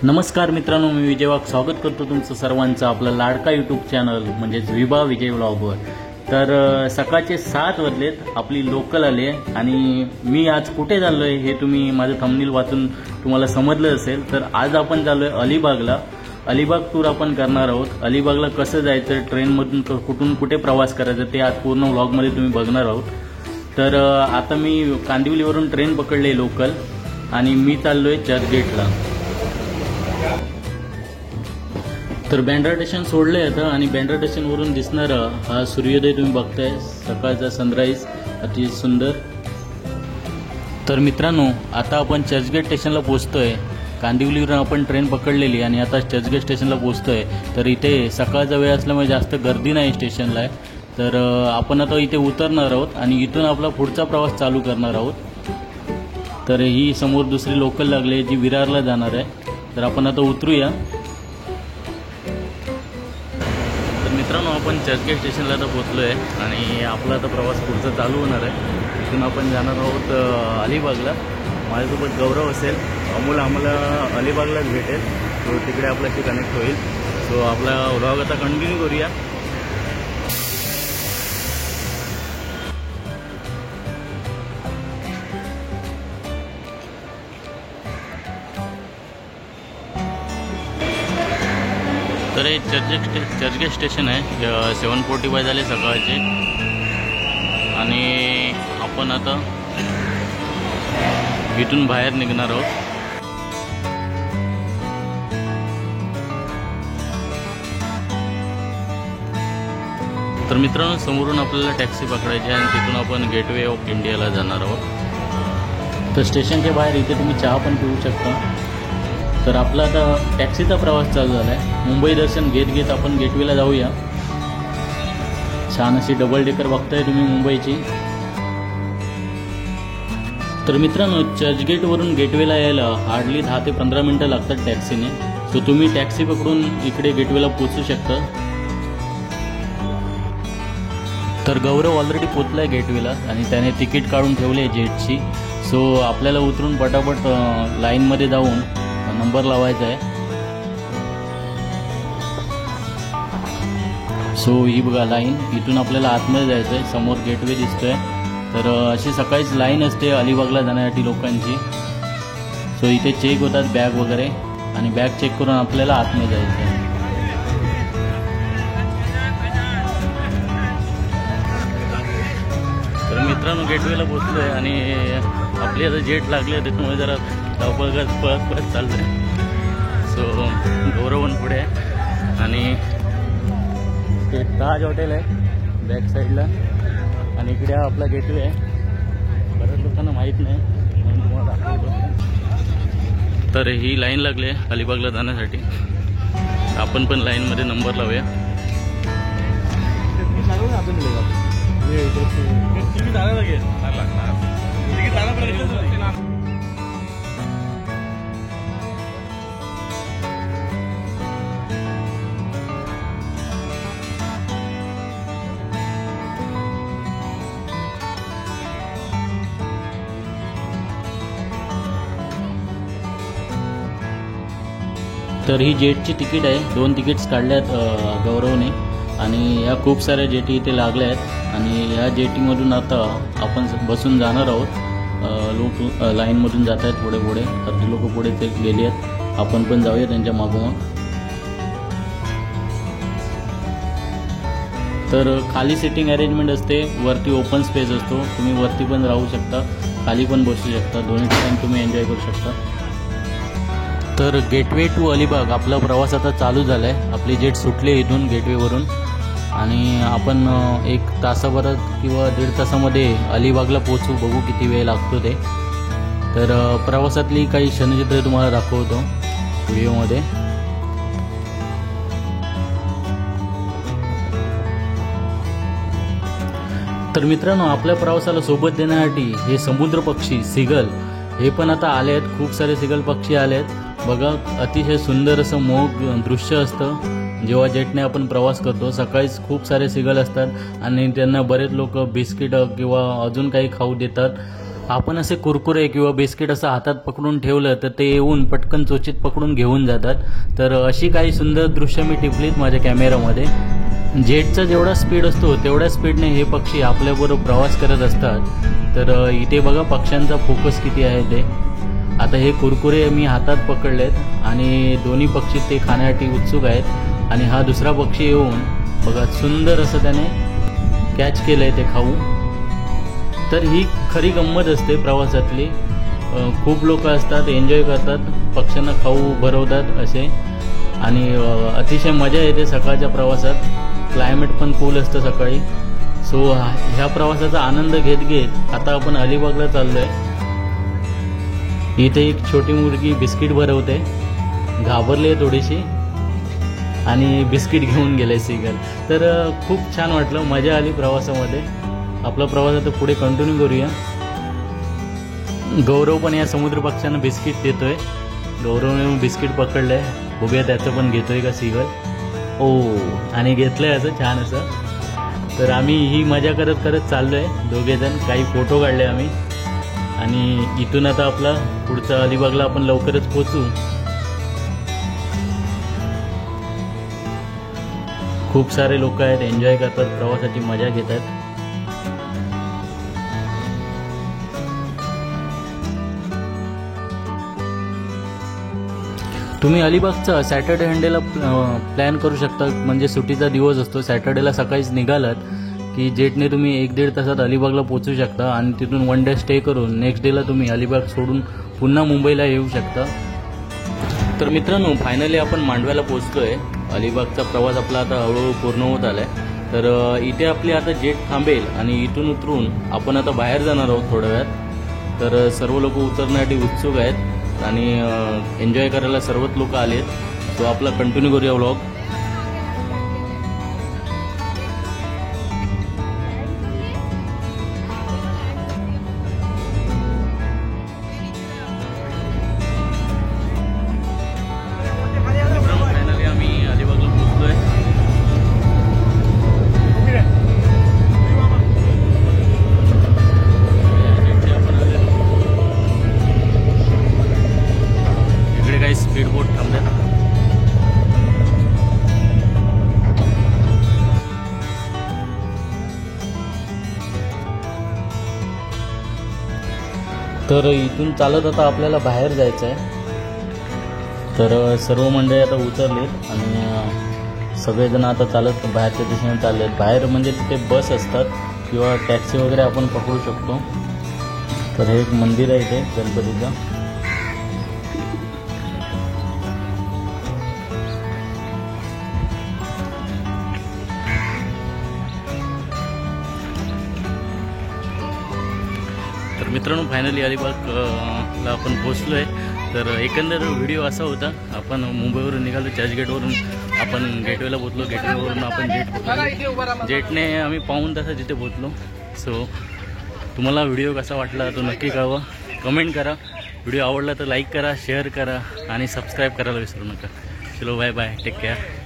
नमस्कार मित्रांनो, मी विजय वाघ स्वागत करतो तुमचं सर्वांचं आपलं लाडका यूट्यूब चॅनल म्हणजेच विभा विजय व्लॉगवर। तर सकाळचे 7 वाजलेत, आपली लोकल आली आहे आणि मी आज कुठे चाललो आहे हे तुम्ही माझं थंबनेल वाचून तुम्हाला समजलं असेल। तर आज आपण चाललो आहे अलिबागला। अलिबाग टूर आपण करणार आहोत। अलिबागला कसं जायचं, ट्रेनमधून कुठून कुठे प्रवास करायचा ते आज पूर्ण व्लॉगमध्ये तुम्ही बघणार आहोत। तर आता मी कांदिवलीवरून ट्रेन पकडली लोकल आणि मी चाललो आहे चर्चगेटला। तर बँड्रा स्टेशन सोडलं येतं आणि बँड्रा स्टेशनवरून दिसणारा हा सूर्योदय तुम्ही बघताय, सकाळचा सनराईज अति सुंदर। तर मित्रांनो, आता आपण चर्चगेट स्टेशनला पोहोचतोय। कांदिवलीवरून आपण ट्रेन पकडलेली आणि आता चर्चगेट स्टेशनला पोहोचतोय। तर इथे सकाळचा वेळ असल्यामुळे जास्त गर्दी नाही स्टेशनला। तर आपण आता इथे उतरणार आहोत आणि इथून आपला पुढचा प्रवास चालू करणार आहोत। तर ही समोर दुसरी लोकल लागली जी विरारला जाणार आहे। तर आपण आता उतरूया। मित्रांनो, आपण चर्चगेट स्टेशनला आता पोहोचलो आहे आणि आपला आता प्रवास पुढचा चालू होणार आहे। इथून आपण जाणार आहोत अलिबागला। माझ्यासोबत गौरव असेल, अमोल आम्हाला अलिबागलाच भेटेल, तो तिकडे आपल्याशी कनेक्ट होईल। सो आपला व्लॉग आता कंटिन्यू करूया। तर हे चर्चगेट स्टेशन आहे। 7:45 झाले सकाळचे आणि आपण आता इथून बाहेर निघणार आहोत। तर मित्रांनो, समोरून आपल्याला टॅक्सी पकडायची आहे आणि तिथून आपण गेटवे ऑफ इंडियाला जाणार आहोत। तर स्टेशनच्या बाहेर इथे तुम्ही चहा पण पिऊ शकता। तर आपला आता टॅक्सीचा प्रवास चालू झाला आहे। मुंबई दर्शन घेत घेत आपण गेटवेला जाऊया। छान अशी डबल डेकर बघताय तुम्ही मुंबईची। तर मित्रांनो, चर्चगेटवरून गेटवेला यायला हार्डली 10 ते 15 मिनटं लागतात टॅक्सीने। सो तुम्ही टॅक्सी पकडून इकडे गेटवेला पोहोचू शकता। तर गौरव ऑलरेडी पोचलाय गेटवेला आणि त्याने तिकीट काढून ठेवली आहे जेटची। सो आपल्याला उतरून पटापट लाईनमध्ये जाऊन नंबर लावायचा आहे। सो ही बघा लाईन, इथून आपल्याला आतमध्ये जायचं आहे। समोर गेटवे दिसतोय। तर अशी सकाळीच लाईन असते अलिबागला जाण्यासाठी लोकांची। सो इथे चेक होतात बॅग वगैरे आणि बॅग चेक करून आपल्याला आतमध्ये जायचं आहे। तर मित्रांनो, गेटवेला पोहोचलोय आणि आपली आता जेट लागली आहे, त्याच्यामुळे जरा धावपळ पळत चाललंय। सो गौरवन पुढे आहे आणि ते ताज हॉटेल आहे बॅक साईडला आणि इकडे आपला गेटवे आहे। बऱ्याच लोकांना माहीत नाही म्हणून तुम्हाला दाखवतो। तर ही लाईन लागली आहे अलिबागला जाण्यासाठी। आपण पण लाईनमध्ये नंबर लावूया। तर ही जेटची तिकीट आहे। 2 तिकीट्स काढल्यात गौरवने आणि या खूप साऱ्या जेटी इथे लागल्या आहेत आणि या जेटीमधून आता आपण बसून जाणार आहोत। लोक लाईनमधून जात आहेत पुढे पुढे, अर्धी लोक पुढे ते गेली आहेत। आपण पण जाऊया त्यांच्या मागोमाग। तर खाली सिटिंग अरेंजमेंट असते, वरती ओपन स्पेस असतो। तुम्ही वरती पण राहू शकता, खाली पण बसू शकता, दोन्ही ठिकाणी तुम्ही एन्जॉय करू शकता। तर गेटवे टू अलिबाग आपला प्रवास आता चालू झाला आहे। आपली जेट सुटली इथून गेटवेवरून आणि आपण 1 तासाभरात किंवा 1.5 तासामध्ये अलिबागला पोहोचू। बघू किती वेळ लागतो ते। तर प्रवासातली काही क्षणचित्रे तुम्हाला दाखवतो व्हिडिओमध्ये। तर मित्रांनो, आपल्या प्रवासाला सोबत देण्यासाठी हे समुद्र पक्षी सिगल हे पण आता आले आहेत। खूप सारे सिगल पक्षी आले आहेत बघा। अतिशय सुंदर असं मोग दृश्य असतं जेव्हा जेटने आपण प्रवास करतो। सकाळीच खूप सारे सिगल असतात आणि त्यांना बरेच लोक बिस्किट किंवा अजून काही खाऊ देतात। आपण असे कुरकुरे किंवा बिस्किट असं हातात पकडून ठेवलं तर ते येऊन पटकन चोचीत पकडून घेऊन जातात. तर अशी काही सुंदर दृश्य मी टिपलीत माझ्या कॅमेरामध्ये. जेटचा जेवढा स्पीड असतो तेवढ्या स्पीडने हे पक्षी आपल्याबरोबर प्रवास करत असतात. तर इथे बघा पक्ष्यांचा फोकस किती आहे ते. आता हे कुरकुरे मी हातात पकडलेत आणि दोन्ही पक्षी ते खाण्यासाठी उत्सुक आहेत. आणि हा दुसरा पक्षी येऊन बघा सुंदर असं त्याने कॅच केलं आहे ते खाऊ. तर ही खरी गंमत असते प्रवासातली. खूप लोक असतात, एन्जॉय करतात, पक्ष्यांना खाऊ भरवतात असे. आणि अतिशय मजा येते सकाळच्या प्रवासात. क्लायमेट पण कूल असतं सकाळी. सो ह्या प्रवासाचा आनंद घेत घेत आता आपण अलिबागला चाललो आहे. इथे एक छोटी मुलगी बिस्किट भरवते, घाबरली आहे थोडीशी आणि बिस्किट घेऊन गेले सिगल. तर खूप छान वाटलं, मजा आली प्रवासामध्ये. आपला प्रवास आता पुढे कंटिन्यू करूया. गौरव पण या समुद्र पक्ष्यांना बिस्किट देतोय. गौरवने बिस्किट पकडलंय, बघूया त्याचं पण घेतोय का सिगल. ओ, आणि घेतलंय असं छान असं. तर आम्ही ही मजा करत करत चाललोय दोघेजण. काही फोटो काढले आम्ही आणि इथून आता आपला पुढचा अलिबागला आपण लवकरच पोहोचू. खूप सारे लोक आहेत, एन्जॉय करतात, प्रवासाची मजा घेतात. तुम्ही अलिबागचा सॅटर्डे संडेला प्लॅन करू शकता. म्हणजे सुट्टीचा दिवस असतो, सॅटर्डेला सकाळीच निघालात की जेटने तुम्ही 1-1.5 तासात अलिबागला पोहोचू शकता आणि तिथून 1 डे स्टे करून नेक्स्ट डेला तुम्ही अलिबाग सोडून पुन्हा मुंबईला येऊ शकता. तर मित्रांनो, फायनली आपण मांडव्याला पोहोचलो आहे. अलिबागचा प्रवास आपला आता हळूहळू पूर्ण होत आला आहे. तर इथे आपली आता जेट थांबेल आणि इथून उतरून आपण आता बाहेर जाणार आहोत थोड्या वेळात. तर सर्व लोक उतरण्यासाठी उत्सुक आहेत आणि एन्जॉय करायला सर्वच लोक आलेत. सो आपला कंटिन्यू करूया व्लॉग. फायनली आम्ही अलिबागला पोहोचलोय. काही स्पीड बोट थांबल्यात. तर इथून चालत आता आपल्याला बाहेर जायचं आहे. तर सर्व मंडळी आता उतरलेत आणि सगळेजण आता चालत बाहेरच्या दिशेने चाललेत. बाहेर म्हणजे तिथे बस असतात किंवा टॅक्सी वगैरे आपण पकडू शकतो. तर हे एक मंदिर आहे इथे गणपतीचं. तर मित्रांनो, फायनली अलिबागला आपण पोहोचलो आहे. तर एकंदर व्हिडिओ असा होता, आपण मुंबईवरून निघालो, चर्चगेटवरून आपण गेटवेला पोहोचलो. गेटवेवरून आपण जेटने आम्ही पाऊण तासात तिथे पोहोचलो. सो तुम्हाला व्हिडिओ कसा वाटला तो नक्की कळवा, कमेंट करा. व्हिडिओ आवडला तर लाईक करा, शेअर करा आणि सबस्क्राईब करायला विसरू नका. चलो बाय बाय, टेक केअर.